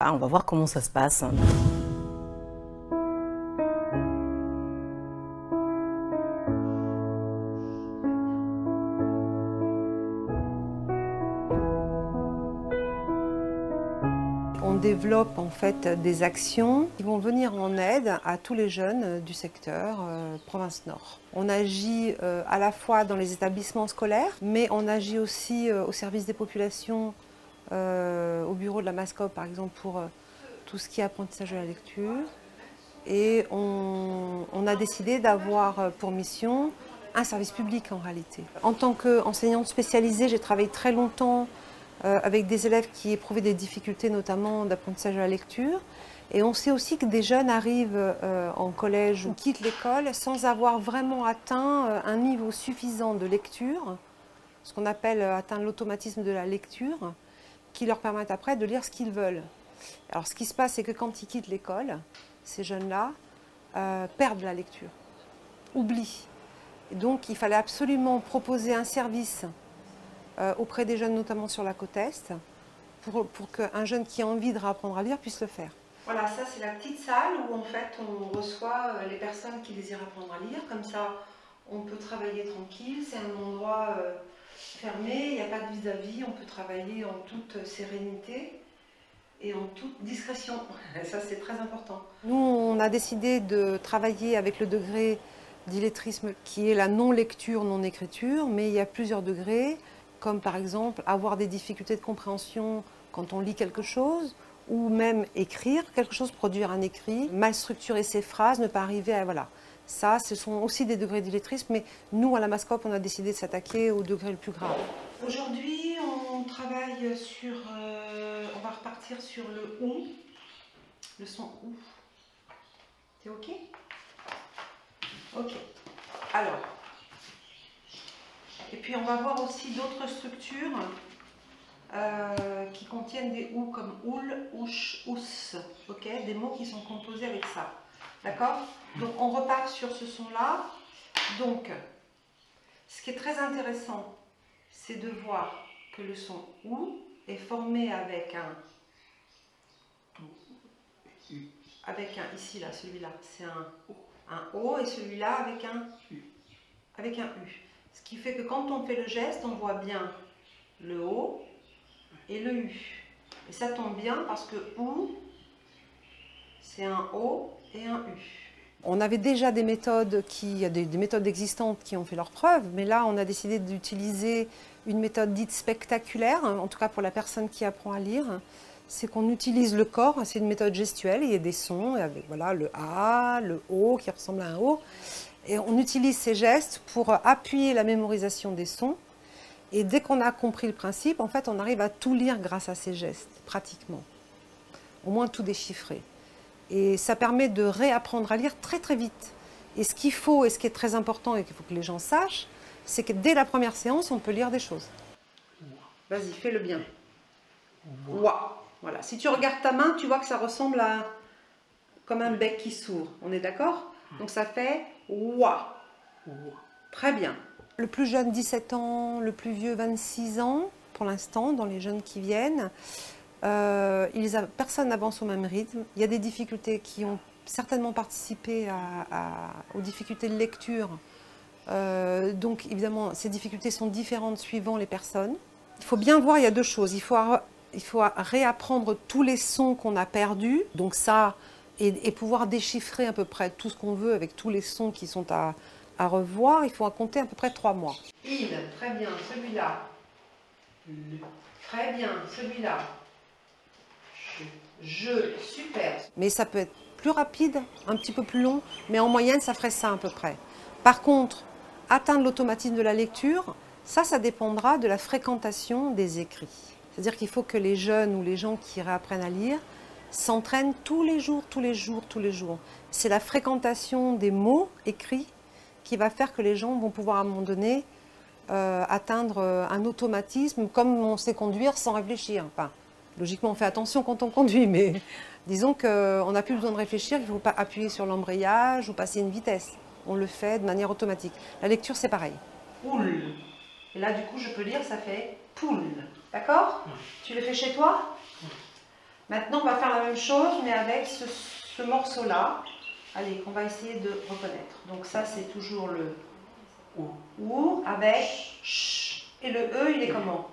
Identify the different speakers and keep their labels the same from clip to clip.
Speaker 1: Ah, on va voir comment ça se passe.
Speaker 2: On développe en fait des actions qui vont venir en aide à tous les jeunes du secteur Province Nord. On agit à la fois dans les établissements scolaires, mais on agit aussi au service des populations, au bureau de la MASCOP par exemple pour tout ce qui est apprentissage de la lecture. Et on a décidé d'avoir pour mission un service public en réalité. En tant qu'enseignante spécialisée, j'ai travaillé très longtemps avec des élèves qui éprouvaient des difficultés notamment d'apprentissage de la lecture. Et on sait aussi que des jeunes arrivent en collège ou quittent l'école sans avoir vraiment atteint un niveau suffisant de lecture, ce qu'on appelle atteindre l'automatisme de la lecture, qui leur permettent après de lire ce qu'ils veulent. Alors ce qui se passe, c'est que quand ils quittent l'école, ces jeunes-là perdent la lecture, oublient. Et donc il fallait absolument proposer un service auprès des jeunes, notamment sur la côte Est, pour qu'un jeune qui a envie de réapprendre à lire puisse le faire. Voilà, ça c'est la petite salle où en fait on reçoit les personnes qui désirent apprendre à lire. Comme ça, on peut travailler tranquille, c'est un endroit fermé, il n'y a pas de vis-à-vis, on peut travailler en toute sérénité et en toute discrétion. Ça, c'est très important. Nous, on a décidé de travailler avec le degré d'illettrisme qui est la non-lecture, non-écriture, mais il y a plusieurs degrés, comme par exemple avoir des difficultés de compréhension quand on lit quelque chose, ou même écrire quelque chose, produire un écrit, mal structurer ses phrases, ne pas arriver à... Voilà. Ça, ce sont aussi des degrés d'illettrisme, mais nous, à la MASCOP, on a décidé de s'attaquer au degré le plus grave. Aujourd'hui, on travaille sur... on va repartir sur le OU, le son OU. T'es OK? OK. Alors, et puis on va voir aussi d'autres structures qui contiennent des OU comme OUL, OUCH, OUS. OK? Des mots qui sont composés avec ça. D'accord? Donc on repart sur ce son-là. Donc, ce qui est très intéressant, c'est de voir que le son OU est formé avec un, ici là, celui-là, c'est un O et celui-là avec un U. Ce qui fait que quand on fait le geste, on voit bien le O et le U. Et ça tombe bien parce que OU, c'est un O et un U. On avait déjà des méthodes, des méthodes existantes qui ont fait leurs preuves, mais là on a décidé d'utiliser une méthode dite spectaculaire, en tout cas pour la personne qui apprend à lire. C'est qu'on utilise le corps, c'est une méthode gestuelle, il y a des sons, avec voilà, le A, le O qui ressemble à un O. Et on utilise ces gestes pour appuyer la mémorisation des sons. Et dès qu'on a compris le principe, en fait, on arrive à tout lire grâce à ces gestes, pratiquement. Au moins tout déchiffrer. Et ça permet de réapprendre à lire très très vite. Et ce qu'il faut, et ce qui est très important et qu'il faut que les gens sachent, c'est que dès la première séance, on peut lire des choses. Vas-y, fais-le bien. Ouah. Voilà. Si tu regardes ta main, tu vois que ça ressemble à comme un bec qui s'ouvre. On est d'accord? Donc ça fait ouah. Très bien. Le plus jeune 17 ans, le plus vieux 26 ans, pour l'instant, dans les jeunes qui viennent. Personne n'avance au même rythme. Il y a des difficultés qui ont certainement participé aux difficultés de lecture. Donc évidemment, ces difficultés sont différentes suivant les personnes. Il faut bien voir, il y a deux choses. Il faut réapprendre tous les sons qu'on a perdus. Donc ça, et pouvoir déchiffrer à peu près tout ce qu'on veut avec tous les sons qui sont à revoir. Il faut compter à peu près 3 mois. Il, très bien, celui-là. Très bien, celui-là. Je, super. Mais ça peut être plus rapide, un petit peu plus long, mais en moyenne, ça ferait ça à peu près. Par contre, atteindre l'automatisme de la lecture, ça dépendra de la fréquentation des écrits. C'est-à-dire qu'il faut que les jeunes ou les gens qui réapprennent à lire s'entraînent tous les jours, tous les jours, tous les jours. C'est la fréquentation des mots écrits qui va faire que les gens vont pouvoir à un moment donné atteindre un automatisme, comme on sait conduire sans réfléchir. Enfin, logiquement, on fait attention quand on conduit, mais disons qu'on n'a plus besoin de réfléchir, il ne faut pas appuyer sur l'embrayage ou passer une vitesse. On le fait de manière automatique. La lecture, c'est pareil. Poule. Et là, du coup, je peux lire, ça fait poule. D'accord? Tu le fais chez toi? Maintenant, on va faire la même chose, mais avec ce morceau-là. Allez, qu'on va essayer de reconnaître. Donc ça, c'est toujours le OU avec ch. Et le E, il est comment?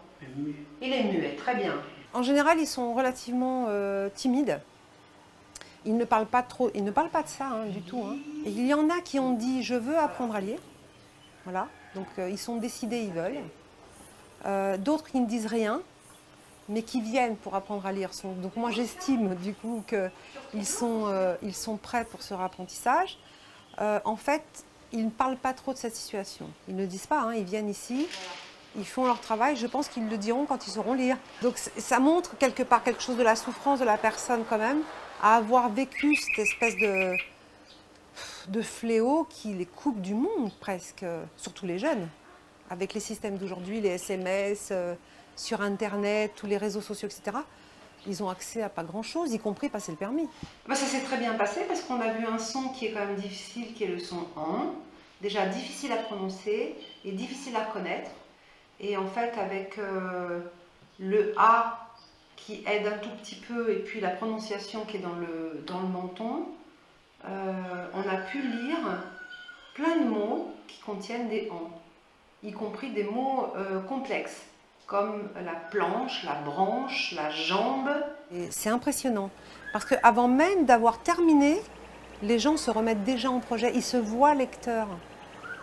Speaker 2: Il est muet, très bien. En général, ils sont relativement timides. Ils ne parlent pas trop, ils ne parlent pas de ça du tout. Et il y en a qui ont dit « je veux apprendre à lire ». Voilà, donc ils sont décidés, ils veulent. D'autres qui ne disent rien, mais qui viennent pour apprendre à lire. Donc moi j'estime du coup qu'ils sont prêts pour ce apprentissage. En fait, ils ne parlent pas trop de cette situation. Ils ne disent pas, ils viennent ici, ils font leur travail, je pense qu'ils le diront quand ils sauront lire. Donc ça montre quelque part quelque chose de la souffrance de la personne quand même, à avoir vécu cette espèce de fléau qui les coupe du monde presque, surtout les jeunes, avec les systèmes d'aujourd'hui, les SMS, sur Internet, tous les réseaux sociaux, etc. Ils ont accès à pas grand-chose, y compris passer le permis. Ça s'est très bien passé parce qu'on a vu un son qui est quand même difficile, qui est le son « en ». Déjà difficile à prononcer et difficile à connaître. Et en fait, avec le « a » qui aide un tout petit peu et puis la prononciation qui est dans le menton, on a pu lire plein de mots qui contiennent des « en », y compris des mots complexes, comme la planche, la branche, la jambe. C'est impressionnant, parce qu'avant même d'avoir terminé, les gens se remettent déjà en projet, ils se voient lecteurs,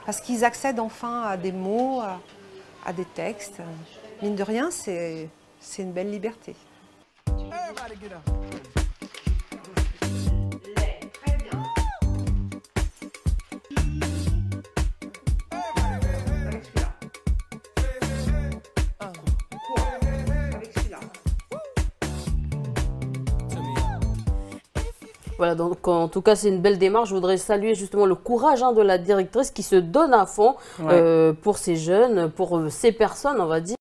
Speaker 2: parce qu'ils accèdent enfin à des mots, à des textes. Mine de rien, c'est une belle liberté.
Speaker 1: Voilà, donc en tout cas, c'est une belle démarche. Je voudrais saluer justement le courage de la directrice qui se donne à fond pour ces jeunes, pour ces personnes, on va dire.